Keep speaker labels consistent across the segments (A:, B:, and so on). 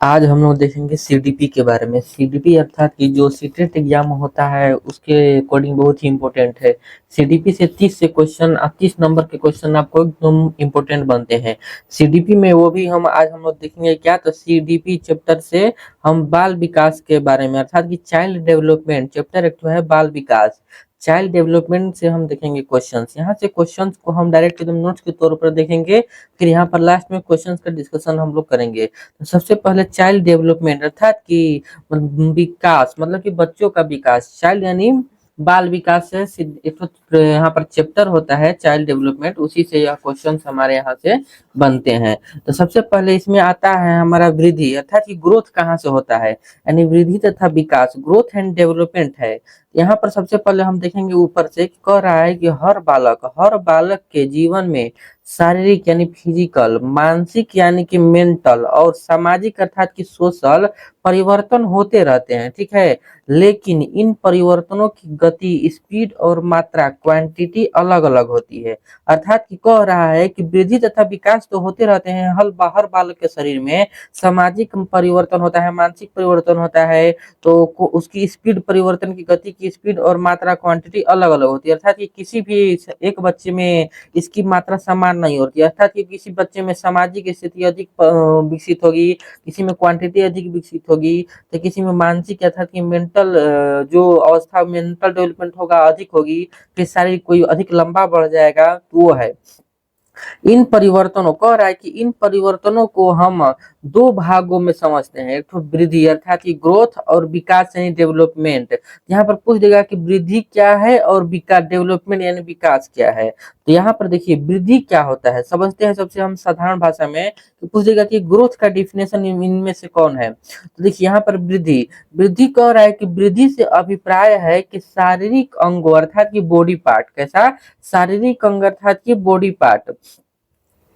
A: आज हम लोग देखेंगे सीडीपी के बारे में। सीडीपी अर्थात कि जो सीटेट एग्जाम होता है उसके अकॉर्डिंग बहुत ही इम्पोर्टेंट है। सीडीपी से 30 से क्वेश्चन 30 नंबर के क्वेश्चन आपको एकदम इम्पोर्टेंट बनते हैं। सीडीपी में वो भी हम आज हम लोग देखेंगे क्या, तो सीडीपी चैप्टर से हम बाल विकास के बारे में अर्थात कि चाइल्ड डेवलपमेंट चैप्टर एक जो है बाल विकास, चाइल्ड डेवलपमेंट से हम देखेंगे क्वेश्चंस। यहाँ से क्वेश्चंस को हम डायरेक्ट एकदम नोट्स के तौर पर देखेंगे, फिर यहाँ पर लास्ट में क्वेश्चंस का डिस्कशन हम लोग करेंगे। तो सबसे पहले चाइल्ड डेवलपमेंट अर्थात कि विकास मतलब कि बच्चों का विकास, चाइल्ड यानी बाल विकास है। एक तो यहाँ पर चैप्टर होता है चाइल्ड डेवलपमेंट, उसी से यह क्वेश्चंस हमारे यहाँ से बनते हैं। तो सबसे पहले इसमें आता है हमारा वृद्धि अर्थात कि ग्रोथ कहाँ से होता है, यानी वृद्धि तथा विकास, ग्रोथ एंड डेवलपमेंट है। यहाँ पर सबसे पहले हम देखेंगे ऊपर से कि कह रहा है कि हर बालक के जीवन में शारीरिक यानी फिजिकल, मानसिक यानी कि मेंटल और सामाजिक अर्थात कि सोशल परिवर्तन होते रहते हैं, ठीक है। लेकिन इन परिवर्तनों की गति, स्पीड और मात्रा, क्वांटिटी अलग अलग होती है। अर्थात कि कह रहा है कि वृद्धि तथा विकास तो होते रहते हैं हर बालक के शरीर में, सामाजिक परिवर्तन होता है, मानसिक परिवर्तन होता है, तो उसकी स्पीड, परिवर्तन की गति की स्पीड और मात्रा, क्वांटिटी अलग अलग होती है। अर्थात कि किसी भी एक बच्चे में इसकी मात्रा समान नहीं होती, अर्थात कि किसी बच्चे में सामाजिक स्थिति अधिक विकसित होगी, किसी में क्वांटिटी अधिक विकसित होगी, तो किसी में मानसिक अर्थात कि मेंटल जो अवस्था, मेंटल डेवलपमेंट होगा अधिक होगी, फिर शारीरिक कोई अधिक लंबा बढ़ जाएगा, तो वो है। इन परिवर्तनों कह रहा है कि इन परिवर्तनों को हम दो भागों में समझते हैं, एक तो वृद्धि अर्थात कि ग्रोथ और विकास यानी डेवलपमेंट। यहाँ पर पूछ देगा कि वृद्धि क्या है और विकास, डेवलपमेंट यानी विकास क्या है। तो यहाँ पर देखिए वृद्धि क्या होता है समझते हैं सबसे हम साधारण भाषा में। तो पूछ देगा कि ग्रोथ का डिफिनेशन इनमें से कौन है। तो देखिए यहाँ पर वृद्धि, वृद्धि कह रहा है कि वृद्धि से अभिप्राय है कि शारीरिक अंगों अर्थात कि बॉडी पार्ट, कैसा, शारीरिक अंग अर्थात कि बॉडी पार्ट,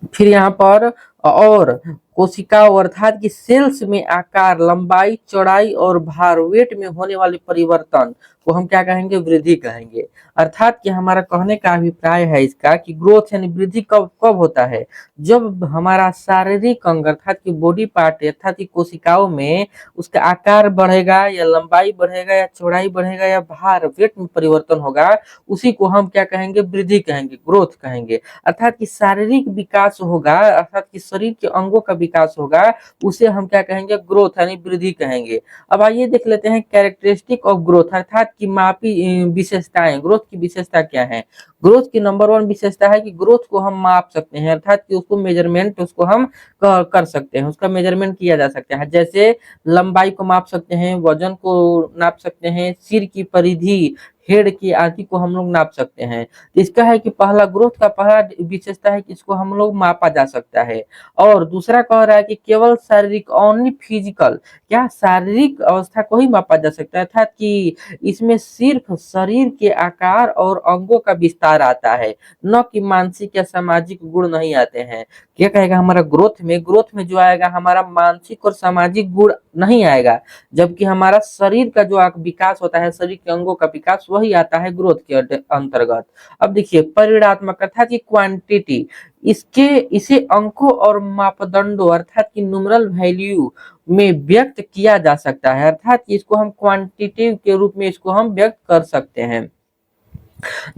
A: फिर यहाँ पर और कोशिकाओं अर्थात कि सेल्स में आकार, लंबाई, चौड़ाई और भार, वेट में होने वाले परिवर्तन को हम क्या कहेंगे, वृद्धि कहेंगे। अर्थात कि हमारा कहने का अभिप्राय है इसका कि ग्रोथ यानी वृद्धि कब कब होता है, जब हमारा शारीरिक अंग अर्थात कि बॉडी पार्ट अर्थात कि कोशिकाओं में उसका आकार बढ़ेगा या लंबाई बढ़ेगा या चौड़ाई बढ़ेगा या भार, वेट में परिवर्तन होगा, उसी को हम क्या कहेंगे, वृद्धि कहेंगे, ग्रोथ कहेंगे। अर्थात कि शारीरिक विकास होगा अर्थात कि शरीर के अंगों का विकास होगा, उसे हम क्या कहेंगे, ग्रोथ यानी वृद्धि कहेंगे। अब आइए देख लेते हैं कैरेक्टरिस्टिक ऑफ ग्रोथ अर्थात कि मापी विशेषताएं, ग्रोथ की विशेषता क्या है। ग्रोथ की नंबर 1 विशेषता है कि ग्रोथ को हम माप सकते हैं अर्थात कि उसको मेजरमेंट, उसको हम कर सकते हैं, उसका मेजरमेंट किया जा सकता है। जैसे लंबाई को माप सकते हैं, वजन को नाप सकते हैं, सिर की परिधि, हेड की आदि को हम लोग नाप सकते हैं। तो इसका है कि पहला ग्रोथ का पहला विशेषता है कि इसको हम लोग मापा जा सकता है। और दूसरा कह रहा है कि केवल शारीरिक, ओनली फिजिकल, क्या शारीरिक अवस्था को ही मापा जा सकता है अर्थात कि इसमें सिर्फ शरीर के आकार और अंगों का विस्तार आता है, न कि मानसिक या सामाजिक गुण नहीं आते हैं। क्या कहेगा हमारा ग्रोथ में जो आएगा हमारा मानसिक और सामाजिक गुण नहीं आएगा, जबकि हमारा शरीर का जो विकास होता है, शरीर के अंगों का विकास, वही आता है ग्रोथ के अंतर्गत। अब देखिए परिमाणात्मक अर्थात की क्वांटिटी, इसके इसे अंकों और मापदंडों अर्थात की न्यूमरल वैल्यू में व्यक्त किया जा सकता है, अर्थात कि इसको हम क्वांटिटेटिव के रूप में इसको हम व्यक्त कर सकते हैं।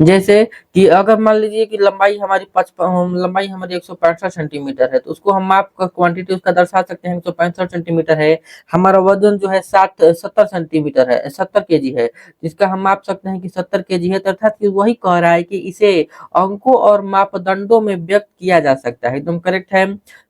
A: जैसे कि अगर मान लीजिए कि लंबाई हमारी 165 सेंटीमीटर है, तो उसको हम माप कर क्वांटिटी उसका दर्शा सकते हैं, 165 सेंटीमीटर है। हमारा वजन जो है 70 सेंटीमीटर है, 70 केजी है, जिसका हम माप सकते हैं कि 70 केजी है। तो अर्थात कि वही कह रहा है कि इसे अंकों और मापदंडों में व्यक्त किया जा सकता है, एकदम करेक्ट है।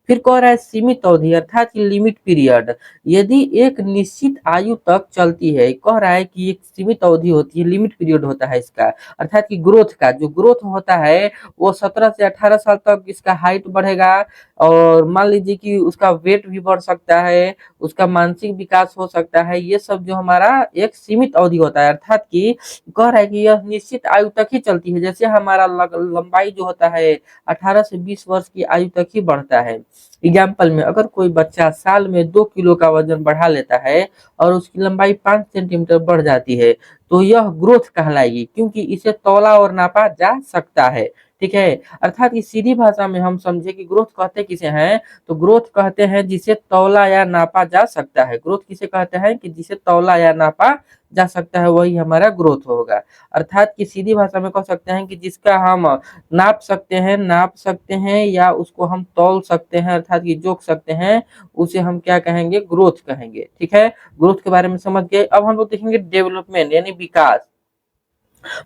A: फिर कह रहा है सीमित अवधि अर्थात कि लिमिट पीरियड, यदि एक निश्चित आयु तक चलती है, कह रहा है कि एक सीमित अवधि होती है, लिमिट पीरियड होता है इसका, अर्थात कि ग्रोथ का जो ग्रोथ होता है वो 17 से 18 साल तक इसका हाइट बढ़ेगा, और मान लीजिए कि उसका वेट भी बढ़ सकता है, उसका मानसिक विकास हो सकता है। ये सब जो हमारा एक सीमित अवधि होता है, अर्थात कि कह रहा है कि यह निश्चित आयु तक ही चलती है। जैसे हमारा लंबाई जो होता है 18 से 20 वर्ष की आयु तक ही बढ़ता है। एग्जाम्पल में अगर कोई बच्चा साल में 2 किलो का वजन बढ़ा लेता है और उसकी लंबाई 5 सेंटीमीटर बढ़ जाती है, तो यह ग्रोथ कहलाएगी, क्योंकि इसे तौला और नापा जा सकता है। ठीक है। अर्थात कि सीधी भाषा में हम समझे कि ग्रोथ कहते किसे हैं, तो ग्रोथ कहते हैं जिसे तौला या नापा जा सकता है। ग्रोथ किसे कहते हैं कि जिसे तौला या नापा जा सकता है, वही हमारा ग्रोथ होगा। अर्थात कि सीधी भाषा में कह सकते हैं कि जिसका हम नाप सकते हैं या उसको हम तौल सकते हैं, अर्थात कि जोक सकते हैं, उसे हम क्या कहेंगे, ग्रोथ कहेंगे। ठीक है, ग्रोथ के बारे में समझ गए। अब हम लोग देखेंगे डेवलपमेंट यानी विकास।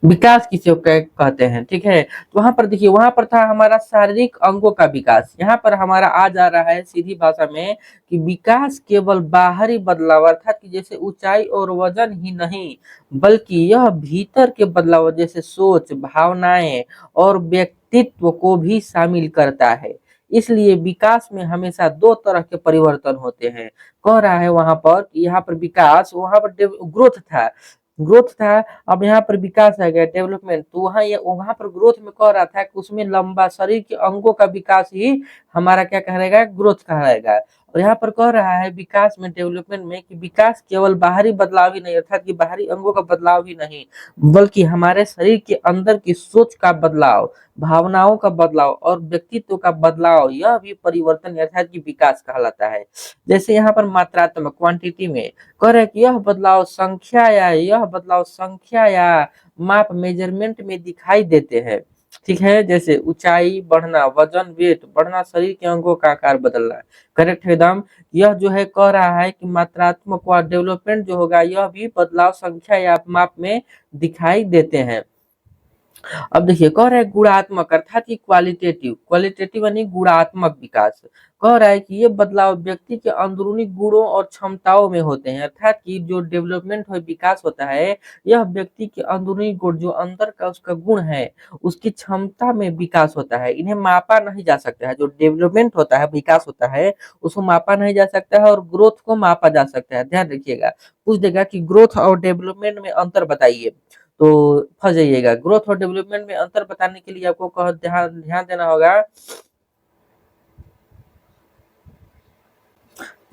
A: विकास किसे कहते हैं, ठीक है। तो वहां पर देखिए, वहां पर था हमारा शारीरिक अंगों का विकास। यहाँ पर हमारा आ जा रहा है सीधी भाषा में कि विकास केवल बाहरी बदलाव, अर्थात कि जैसे ऊंचाई और वजन ही नहीं, बल्कि यह भीतर के बदलाव जैसे सोच, भावनाएं और व्यक्तित्व को भी शामिल करता है। इसलिए विकास में हमेशा दो तरह के परिवर्तन होते हैं। कह रहा है वहां पर कि यहाँ पर विकास, वहां पर ग्रोथ था, ग्रोथ था। अब यहाँ पर विकास आ गया, डेवलपमेंट। तो वहां पर ग्रोथ में कह रहा था कि उसमें लंबा शरीर के अंगों का विकास ही हमारा क्या कहलाएगा, ग्रोथ कहलाएगा। और यहाँ पर कह रहा है विकास में, डेवलपमेंट में, कि विकास केवल बाहरी बदलाव ही नहीं, अर्थात कि बाहरी अंगों का बदलाव ही नहीं, बल्कि हमारे शरीर के अंदर की सोच का बदलाव, भावनाओं का बदलाव और व्यक्तित्व का बदलाव, यह भी परिवर्तन अर्थात कि विकास कहलाता है। जैसे यहाँ पर मात्रात्मक, क्वांटिटी में कह रहे हैं कि यह बदलाव संख्या या माप, मेजरमेंट में दिखाई देते हैं। ठीक है, जैसे ऊंचाई बढ़ना, वजन, वेट बढ़ना, शरीर के अंगों का आकार बदलना। करेक्ट है एकदम। यह जो है कह रहा है कि मात्रात्मक व डेवलपमेंट जो होगा, यह भी बदलाव संख्या या माप में दिखाई देते हैं। अब देखिए, कह रहा है गुणात्मक, अर्थात कि क्वालिटेटिव, क्वालिटेटिव यानी गुणात्मक विकास। कह रहा है कि ये बदलाव व्यक्ति के अंदरूनी गुणों और क्षमताओं में होते हैं, अर्थात कि जो डेवलपमेंट हो, विकास होता है, यह व्यक्ति के अंदरूनी गुण, जो अंदर का उसका गुण है, उसकी क्षमता में विकास होता है। इन्हें मापा नहीं जा सकता है। जो डेवलपमेंट होता है, विकास होता है, उसको मापा नहीं जा सकता है, और ग्रोथ को मापा जा सकता है। ध्यान रखिएगा, पूछ देगा कि ग्रोथ और डेवलपमेंट में अंतर बताइए, तो फंस जाइएगा। ग्रोथ और डेवलपमेंट में अंतर बताने के लिए आपको ध्यान ध्यान देना होगा,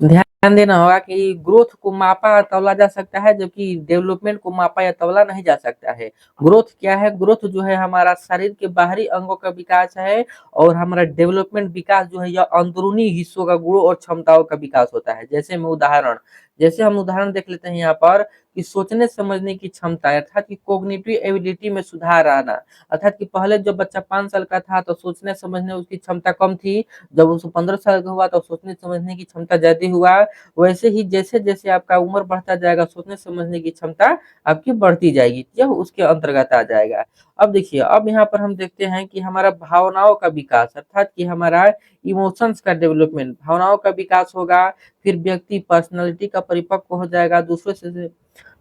A: ध्यान देना होगा कि ग्रोथ को मापा तौला जा सकता है, जबकि डेवलपमेंट को मापा या तौला नहीं जा सकता है। ग्रोथ क्या है, ग्रोथ जो है हमारा शरीर के बाहरी अंगों का विकास है, और हमारा डेवलपमेंट विकास जो है यह अंदरूनी हिस्सों का, गुणों और क्षमताओं का विकास होता है। जैसे हम उदाहरण देख लेते हैं यहाँ पर कि सोचने समझने की क्षमता, अर्थात कि कोग्निटिव एबिलिटी में सुधार आना। अर्थात कि पहले जब बच्चा 5 साल का था तो सोचने समझने उसकी क्षमता कम थी, जब उसको 15 साल का हुआ तो सोचने समझने की क्षमता ज्यादा हुआ। वैसे ही जैसे जैसे आपका उम्र बढ़ता जाएगा, सोचने समझने की क्षमता आपकी बढ़ती जाएगी, यह उसके अंतर्गत आ जाएगा। अब देखिए, अब यहाँ पर हम देखते हैं कि हमारा भावनाओं का विकास, अर्थात कि हमारा इमोशंस का डेवलपमेंट, भावनाओं का विकास होगा। फिर व्यक्ति पर्सनालिटी का परिपक्व हो जाएगा, दूसरों से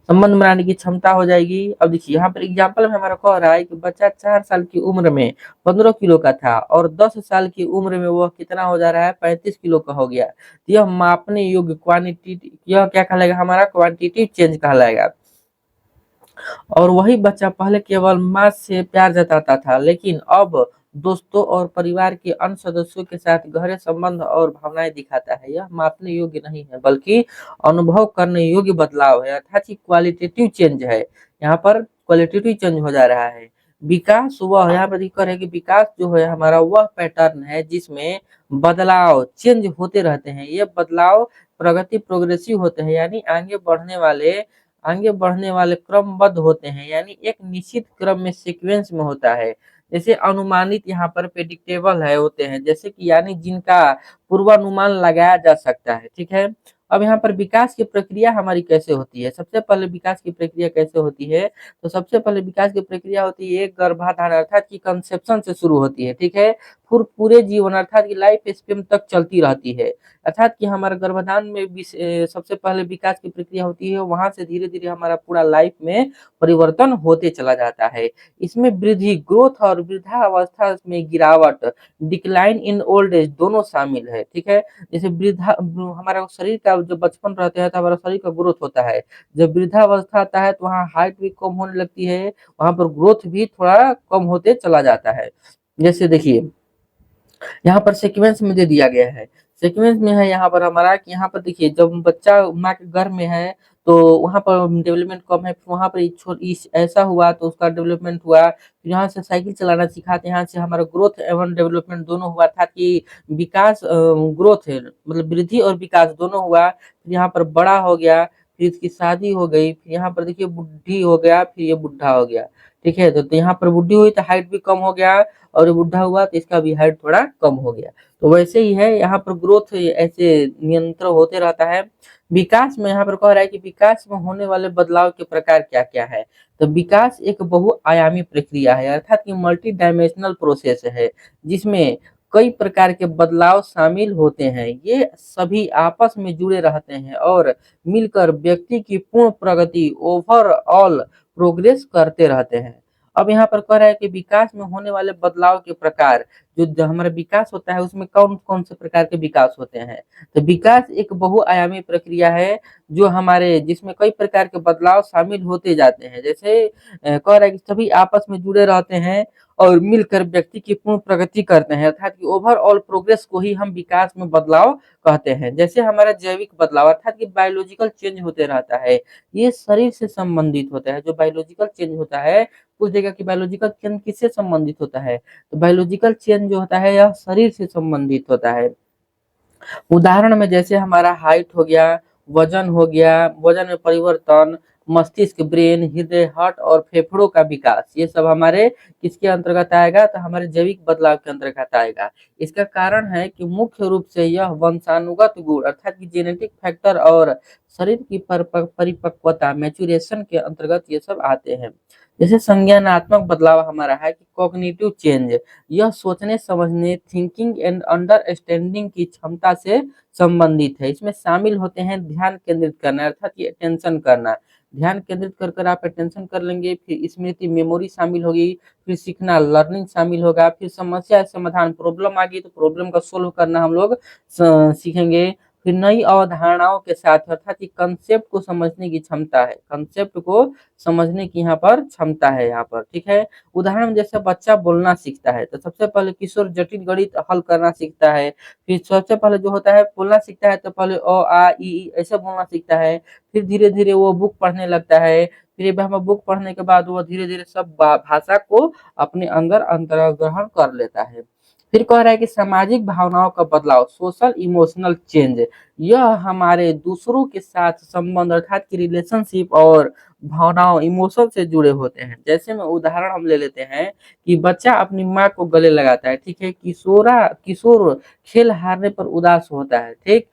A: संबंध बनाने की क्षमता हो जाएगी। अब देखिए, यहाँ पर एग्जाम्पल में हमारा कह रहा है कि बच्चा 4 साल की उम्र में 15 किलो का था, और 10 साल की उम्र में वह कितना हो जा रहा है, 35 किलो का हो गया। तो यह मापने योग्य क्वांटिटी, यह क्या कहलाएगा, हमारा क्वांटिटिव चेंज कहलाएगा। और वही बच्चा पहले केवल माँ से प्यार जताता था, लेकिन अब दोस्तों और परिवार के अन्य सदस्यों के साथ गहरे संबंध और भावनाएं दिखाता है। यह मापने योग्य नहीं है, बल्कि अनुभव करने योग्य बदलाव है, अर्थात कि क्वालिटेटिव चेंज है। यहाँ पर क्वालिटेटिव चेंज हो जा रहा है। विकास वह, यहाँ पर जिक्र है कि विकास जो है हमारा वह पैटर्न है जिसमें बदलाव, चेंज होते रहते हैं। ये बदलाव प्रगति, प्रोग्रेसिव होते हैं, यानी आगे बढ़ने वाले क्रमबद्ध होते हैं, यानी एक निश्चित क्रम में, सीक्वेंस में होता है। जैसे अनुमानित, यहाँ पर प्रेडिक्टेबल है, होते हैं, जैसे कि यानी जिनका पूर्वानुमान लगाया जा सकता है। ठीक है। अब यहाँ पर विकास की प्रक्रिया हमारी कैसे होती है, सबसे पहले विकास की प्रक्रिया कैसे होती है, तो सबसे पहले विकास की प्रक्रिया होती है गर्भाधान, अर्थात की कंसेप्शन से शुरू होती है। ठीक है। फिर पूरे जीवन, अर्थात की लाइफ स्पेन तक चलती रहती है। अर्थात कि हमारे गर्भाधान में सबसे पहले विकास की प्रक्रिया होती है, वहां से धीरे धीरे हमारा पूरा लाइफ में परिवर्तन होते चला जाता है। इसमें वृद्धि, ग्रोथ, और वृद्धावस्था में गिरावट, डिक्लाइन इन ओल्ड एज, दोनों शामिल है। ठीक है। जैसे हमारा शरीर का जब बचपन रहते हैं तो हमारा शरीर का ग्रोथ होता है। जब वृद्धावस्था आता है तो वहाँ हाइट भी कम होने लगती है, वहां पर ग्रोथ भी थोड़ा कम होते चला जाता है। जैसे देखिए, यहाँ पर सीक्वेंस में दे दिया गया है। सीक्वेंस में है यहाँ पर हमारा कि यहाँ पर देखिए जब बच्चा माँ के गर्भ में है तो वहाँ पर डेवलपमेंट कम है, फिर वहाँ पर ऐसा हुआ तो उसका डेवलपमेंट हुआ, फिर यहाँ से साइकिल चलाना सीखा तो यहाँ से हमारा ग्रोथ एवं डेवलपमेंट दोनों हुआ था कि विकास ग्रोथ है मतलब वृद्धि और विकास दोनों हुआ, फिर यहाँ पर बड़ा हो गया, फिर इसकी शादी हो गई, फिर यहाँ पर देखिए बुढ़ी हो गया, फिर ये बुढ़ा हो गया। ठीक है, तो यहाँ पर बुढ़ी हुई तो हाइट भी कम हो गया, और ये बुढ़ा हुआ तो इसका भी हाइट थोड़ा कम हो गया। तो वैसे ही है यहाँ पर ग्रोथ ऐसे नियंत्रण होते रहता है। विकास में यहाँ पर कह रहा है कि विकास में होने वाले बदलाव के प्रकार क्या क्या है। तो विकास एक बहुआयामी प्रक्रिया है, अर्थात कि मल्टी डायमेंशनल प्रोसेस है, जिसमें कई प्रकार के बदलाव शामिल होते हैं। ये सभी आपस में जुड़े रहते हैं और मिलकर व्यक्ति की पूर्ण प्रगति ओवरऑल प्रोग्रेस करते रहते हैं। अब यहाँ पर कह रहा है कि विकास में होने वाले बदलाव के प्रकार, जो हमारा विकास होता है उसमें कौन कौन से प्रकार के विकास होते हैं। तो विकास एक बहुआयामी प्रक्रिया है जो हमारे जिसमें कई प्रकार के बदलाव शामिल होते जाते हैं। जैसे कह रहा है कि सभी आपस में जुड़े रहते हैं और मिलकर व्यक्ति की पूर्ण प्रगति करते हैं, अर्थात कि ओवरऑल प्रोग्रेस को ही हम विकास में बदलाव कहते हैं। जैसे हमारा जैविक बदलाव अर्थात कि बायोलॉजिकल चेंज होते रहता है, ये शरीर से संबंधित होता है। जो बायोलॉजिकल चेंज होता है, पूछ देगा कि बायोलॉजिकल चेंज किससे संबंधित होता है, तो बायोलॉजिकल चेंज जो होता है यह शरीर से संबंधित होता है। उदाहरण में जैसे हमारा हाइट हो गया, वजन हो गया, वजन में परिवर्तन, मस्तिष्क ब्रेन, हृदय हार्ट और फेफड़ों का विकास, ये सब हमारे किसके अंतर्गत आएगा, तो हमारे जैविक बदलाव के अंतर्गत आएगा। इसका कारण है कि मुख्य रूप से यह वंशानुगत गुण अर्थात कि जेनेटिक फैक्टर और शरीर की परिपक्वता मैच्योरेशन के अंतर्गत ये सब आते हैं। जैसे संज्ञानात्मक बदलाव हमारा है कि कॉग्निटिव चेंज, यह सोचने समझने थिंकिंग एंड अंडरस्टैंडिंग की क्षमता से संबंधित है। इसमें शामिल होते हैं ध्यान केंद्रित करना अर्थात कि अटेंशन करना, ध्यान केंद्रित कर कर आप अटेंशन कर लेंगे, फिर स्मृति मेमोरी शामिल होगी, फिर सीखना लर्निंग शामिल होगा, फिर समस्या समाधान प्रॉब्लम आ गई तो प्रॉब्लम का सोल्व करना हम लोग सीखेंगे, फिर नई अवधारणाओं के साथ अर्थात कि कंसेप्ट को समझने की क्षमता है, कंसेप्ट को समझने की यहाँ पर क्षमता है यहाँ पर। ठीक है, उदाहरण में जैसे बच्चा बोलना सीखता है तो सबसे पहले किशोर जटिल गणित हल करना सीखता है, फिर सबसे पहले जो होता है बोलना सीखता है तो पहले अ आ इ ई ऐसे बोलना सीखता है, फिर धीरे धीरे वो बुक पढ़ने लगता है, फिर वह बुक पढ़ने के बाद वो धीरे धीरे सब भाषा को अपने अंदर अंतर्ग्रहण कर लेता है। फिर कह रहा है कि सामाजिक भावनाओं का बदलाव सोशल इमोशनल चेंज, यह हमारे दूसरों के साथ संबंध अर्थात की रिलेशनशिप और भावनाओं इमोशन से जुड़े होते हैं। जैसे में उदाहरण हम ले लेते हैं कि बच्चा अपनी माँ को गले लगाता है, ठीक है, किशोर खेल हारने पर उदास होता है, ठीक,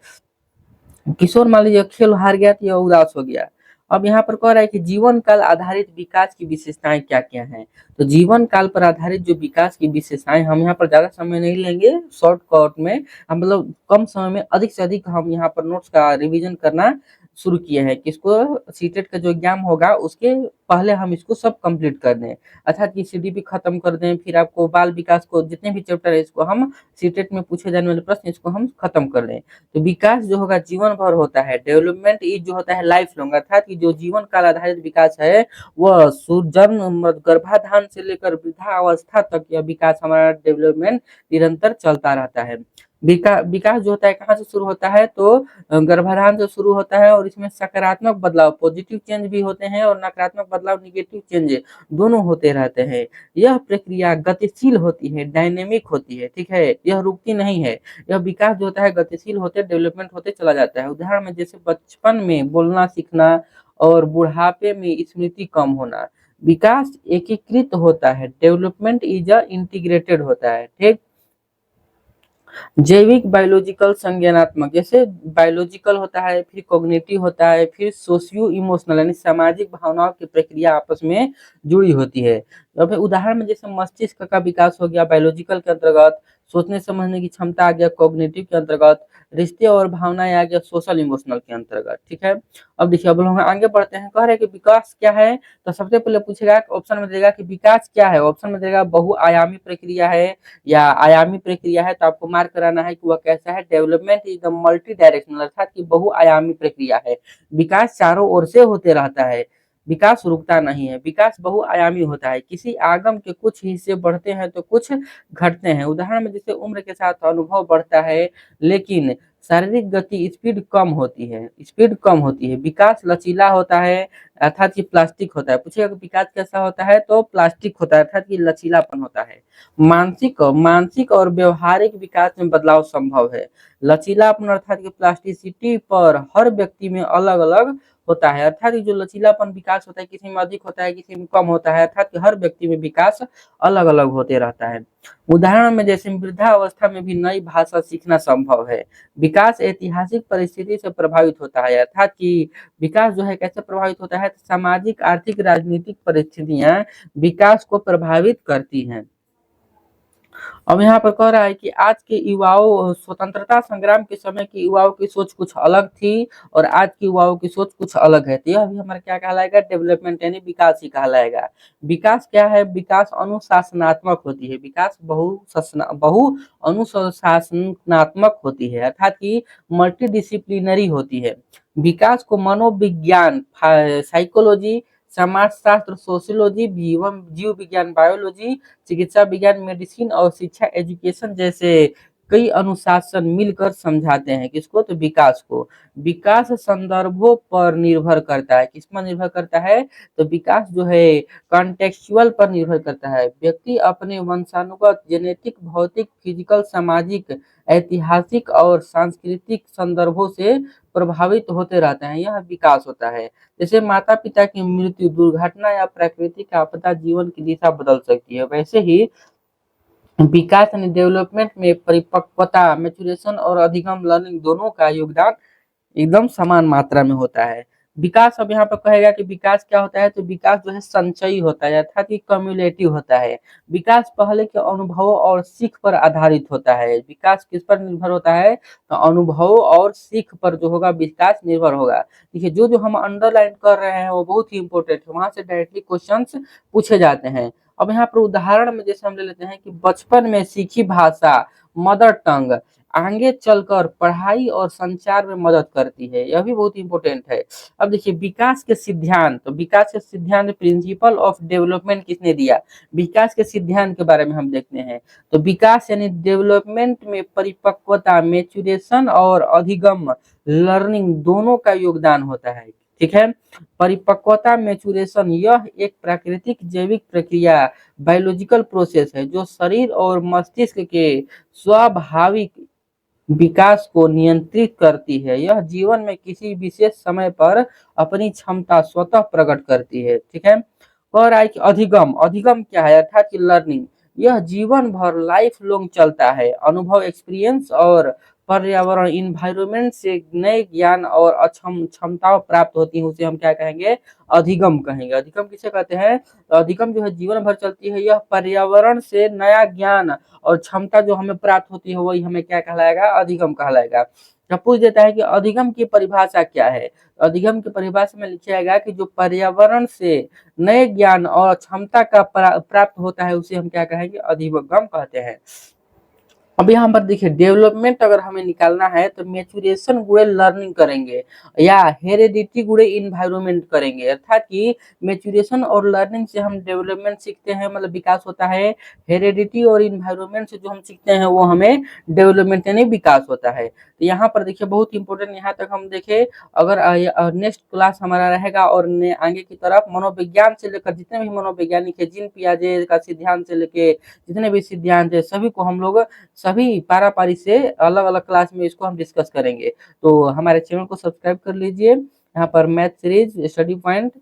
A: किशोर मान लीजिए खेल हार गया तो यह उदास हो गया। अब यहाँ पर कह रहा है कि जीवन काल आधारित विकास की विशेषताएं क्या क्या हैं। तो जीवन काल पर आधारित जो विकास की विशेषताएं, हम यहाँ पर ज्यादा समय नहीं लेंगे, शॉर्टकट में हम मतलब कम समय में अधिक से अधिक हम यहाँ पर नोट्स का रिवीजन करना शुरू किए हैं। किसको, सीटेट का जो एग्जाम होगा उसके पहले हम इसको सब कंप्लीट कर दें, अर्थात कि सीडीपी खत्म कर दें, फिर आपको बाल विकास को जितने भी चैप्टर है इसको हम सीटेट में पूछे जाने वाले प्रश्न इसको हम खत्म कर दें। तो विकास जो होगा जीवन भर होता है, डेवलपमेंट इज जो होता है लाइफ लॉन्ग, अर्थात कि जो जीवन काल आधारित विकास है वह जन्म गर्भाधान से लेकर वृद्धावस्था तक यह विकास हमारा डेवलपमेंट निरंतर चलता रहता है। विकास जो होता है कहाँ से शुरू होता है, तो गर्भाधान से शुरू होता है, और इसमें सकारात्मक बदलाव पॉजिटिव चेंज भी होते हैं और नकारात्मक बदलाव निगेटिव चेंज दोनों होते रहते हैं। यह प्रक्रिया गतिशील होती है, डायनेमिक होती है, ठीक है, यह रुकती नहीं है। यह विकास जो होता है गतिशील होते डेवलपमेंट होते चला जाता है। उदाहरण में जैसे बचपन में बोलना सीखना और बुढ़ापे में स्मृति कम होना। विकास एकीकृत होता है, डेवलपमेंट इज इंटीग्रेटेड होता है, ठीक। जैविक बायोलॉजिकल संज्ञानात्मक, जैसे बायोलॉजिकल होता है, फिर कॉग्निटिव होता है, फिर सोशियो इमोशनल यानी सामाजिक भावनाओं की प्रक्रिया आपस में जुड़ी होती है। अब उदाहरण में जैसे मस्तिष्क का विकास हो गया बायोलॉजिकल के अंतर्गत, सोचने समझने की क्षमता आ गया कॉग्निटिव के अंतर्गत, रिश्ते और भावनाएं आ गया सोशल इमोशनल के अंतर्गत। ठीक है, अब देखिए अब लोग आगे बढ़ते हैं, कह रहे हैं कि विकास क्या है। तो सबसे पहले पूछेगा ऑप्शन में देगा कि विकास क्या है, ऑप्शन में देगा बहुआयामी प्रक्रिया है या आयामी प्रक्रिया है, तो आपको मार्क कराना है कि वह कैसा है। Development is the multi directional अर्थात कि बहुआयामी प्रक्रिया है, विकास चारों ओर से होते रहता है। विकास रुकता नहीं है, विकास बहुआयामी होता है। किसी आगम के कुछ हिस्से बढ़ते हैं तो कुछ घटते हैं। उदाहरण में जैसे उम्र के साथ अनुभव बढ़ता है, लेकिन शारीरिक गति स्पीड कम होती है, स्पीड कम होती है। विकास लचीला होता है, अर्थात कि प्लास्टिक होता है। पूछिएगा कि विकास कैसा होता है, तो प्लास्टिक होता है, अर्थात कि लचीलापन होता है। मानसिक मानसिक और व्यवहारिक विकास में बदलाव संभव है। लचीलापन अर्थात कि प्लास्टिसिटी पर हर व्यक्ति में अलग अलग होता है, अर्थात कि जो लचीलापन विकास होता है किसी में अधिक होता है, किसी में कम होता है, अर्थात कि हर व्यक्ति में विकास अलग अलग होते रहता है। उदाहरण में जैसे वृद्धावस्था में भी नई भाषा सीखना संभव है। विकास ऐतिहासिक परिस्थिति से प्रभावित होता है, अर्थात कि विकास जो है कैसे प्रभावित होता है, तो सामाजिक आर्थिक राजनीतिक परिस्थितियां विकास को प्रभावित करती हैं। अब यहाँ पर कह रहा है कि आज के युवाओं, स्वतंत्रता संग्राम के समय के युवाओं की सोच कुछ अलग थी और आज के युवाओं की सोच कुछ अलग है। तो यह भी हमारा क्या कहलाएगा, डेवलपमेंट यानी विकास ही कहलाएगा। विकास क्या है, विकास अनुशासनात्मक होती है, विकास बहु अनुशासनात्मक होती है, अर्थात कि मल्टीडिसिप्लिनरी होती है। विकास को मनोविज्ञान, साइकोलॉजी, समाजशास्त्र, सोशियोलॉजी, जीव विज्ञान, बायोलॉजी, चिकित्सा विज्ञान, मेडिसिन और शिक्षा, एजुकेशन जैसे कई अनुशासन मिलकर समझाते हैं किसको, तो विकास को। विकास संदर्भों पर निर्भर करता है, किस पर निर्भर करता है, तो विकास जो है कॉन्टेक्चुअल पर निर्भर करता है। व्यक्ति अपने वंशानुगत, जेनेटिक, भौतिक, फिजिकल, सामाजिक, ऐतिहासिक और सांस्कृतिक संदर्भों से प्रभावित होते रहते हैं, यह विकास होता है। जैसे माता पिता की मृत्यु, दुर्घटना या प्राकृतिक आपदा जीवन की दिशा बदल सकती है, वैसे ही विकास यानी डेवलपमेंट में परिपक्वता, मैच्योरेशन और अधिगम, लर्निंग दोनों का योगदान एकदम समान मात्रा में होता है। विकास, अब यहाँ पर कहेगा कि विकास क्या होता है, तो विकास जो है संचयी होता है, अर्थात कि कम्युलेटिव होता है। विकास पहले के अनुभवों और सीख पर आधारित होता है। विकास किस पर निर्भर होता है, तो अनुभव और सीख पर जो होगा विकास निर्भर होगा। देखिए जो जो हम अंडरलाइन कर रहे हैं वो बहुत ही इंपॉर्टेंट है, वहां से डायरेक्टली क्वेश्चंस पूछे जाते हैं। अब यहाँ पर उदाहरण में जैसे हम ले लेते हैं कि बचपन में सीखी भाषा, मदर टंग, आगे चलकर पढ़ाई और संचार में मदद करती है, यह भी बहुत इंपॉर्टेंट है। अब देखिए विकास के सिद्धांत, तो विकास के सिद्धांत प्रिंसिपल ऑफ डेवलपमेंट किसने दिया, विकास के सिद्धांत के बारे में हम देखते हैं। तो विकास यानी डेवलपमेंट में परिपक्वता, मैच्योरेशन और अधिगम, लर्निंग दोनों का योगदान होता है, ठीक है। परिपक्वता, मैच्योरेशन, यह एक प्राकृतिक जैविक प्रक्रिया, बायोलॉजिकल प्रोसेस है जो शरीर और मस्तिष्क के स्वाभाविक विकास को नियंत्रित करती है। यह जीवन में किसी विशेष समय पर अपनी क्षमता स्वतः प्रकट करती है, ठीक है। और आई अधिगम, अधिगम क्या है, अर्थात कि लर्निंग, यह जीवन भर लाइफ लॉन्ग चलता है। अनुभव, एक्सपीरियंस और पर्यावरण, इन्वायरमेंट से नए ज्ञान और क्षमताओं प्राप्त होती है, उसे हम क्या कहेंगे, अधिगम कहेंगे। अधिगम किसे कहते हैं, तो अधिगम जो है जीवन भर चलती है, यह पर्यावरण से नया ज्ञान और क्षमता जो हमें प्राप्त होती है वही हमें क्या कहलाएगा, अधिगम कहलाएगा। जब पूछ देता है कि अधिगम की परिभाषा क्या है, तो अधिगम की परिभाषा में लिखा जाएगा कि जो पर्यावरण से नए ज्ञान और क्षमता का प्राप्त होता है उसे हम क्या कहेंगे, अधिगम कहते हैं। अब यहाँ पर देखिए डेवलपमेंट अगर हमें निकालना है तो मैच्योरेशन गुणे लर्निंग करेंगे या हेरेडिटी गुणे इन्वायरमेंट करेंगे, अर्थात कि मैच्योरेशन और लर्निंग से हम डेवलपमेंट सीखते हैं, मतलब विकास होता है। हेरेडिटी और इन्वायरमेंट से जो हम सीखते हैं वो हमें डेवलपमेंट यानी विकास होता है। तो यहाँ पर देखिए बहुत इंपॉर्टेंट, यहाँ तक हम देखें, अगर नेक्स्ट क्लास हमारा रहेगा और आगे की तरफ मनोविज्ञान से लेकर जितने भी मनोवैज्ञानिक है, जीन पियाजे का सिद्धांत से लेके जितने भी सिद्धांत है सभी को हम लोग सभी पारा पारी से अलग अलग क्लास में इसको हम डिस्कस करेंगे। तो हमारे चैनल को सब्सक्राइब कर लीजिए। यहाँ पर मैथ सीरीज, स्टडी पॉइंट